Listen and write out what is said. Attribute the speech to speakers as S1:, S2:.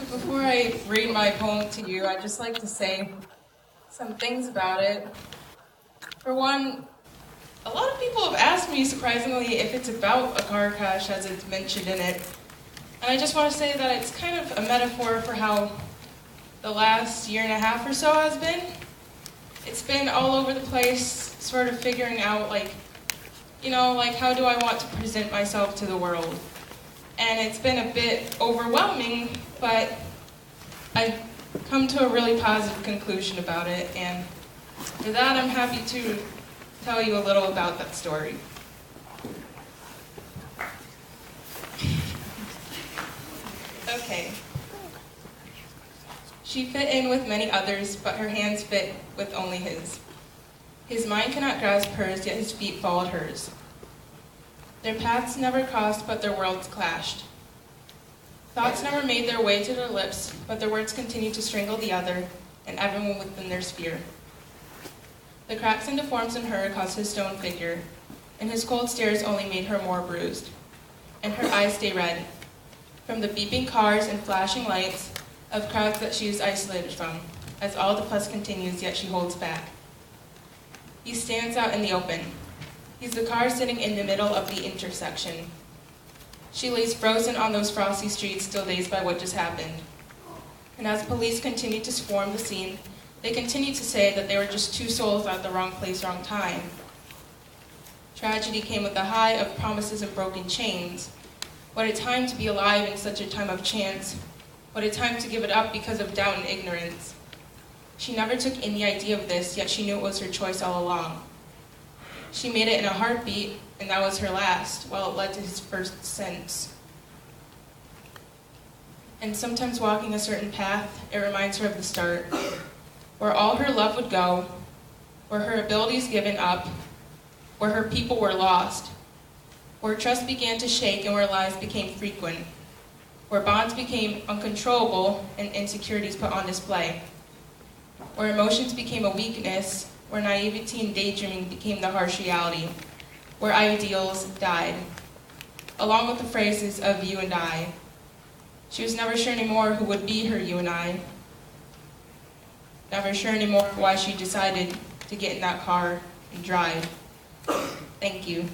S1: So before I read my poem to you, I'd just like to say some things about it. For one, a lot of people have asked me, surprisingly, if it's about a car crash as it's mentioned in it. And I just want to say that it's kind of a metaphor for how the last year and a half or so has been. It's been all over the place, sort of figuring out, how do I want to present myself to the world? And it's been a bit overwhelming, but I've come to a really positive conclusion about it, and for that I'm happy to tell you a little about that story. Okay. She fit in with many others, but her hands fit with only his. His mind cannot grasp hers, yet his feet followed hers. Their paths never crossed, but their worlds clashed. Thoughts never made their way to their lips, but their words continued to strangle the other and everyone within their sphere. The cracks and deforms in her caused his stone figure, and his cold stares only made her more bruised. And her eyes stay red, from the beeping cars and flashing lights of crowds that she is isolated from, as all the fuss continues, yet she holds back. He stands out in the open. He's the car sitting in the middle of the intersection. She lays frozen on those frosty streets, still dazed by what just happened. And as police continue to swarm the scene, they continue to say that they were just two souls at the wrong place, wrong time. Tragedy came with a high of promises and broken chains. What a time to be alive in such a time of chance. What a time to give it up because of doubt and ignorance. She never took in the idea of this, yet she knew it was her choice all along. She made it in a heartbeat, and that was her last, while it led to his first sense. And sometimes walking a certain path, it reminds her of the start, where all her love would go, where her abilities given up, where her people were lost, where trust began to shake and where lies became frequent, where bonds became uncontrollable and insecurities put on display, where emotions became a weakness, where naivety and daydreaming became the harsh reality, where ideals died, along with the phrases of you and I. She was never sure anymore who would be her you and I, never sure anymore why she decided to get in that car and drive. Thank you.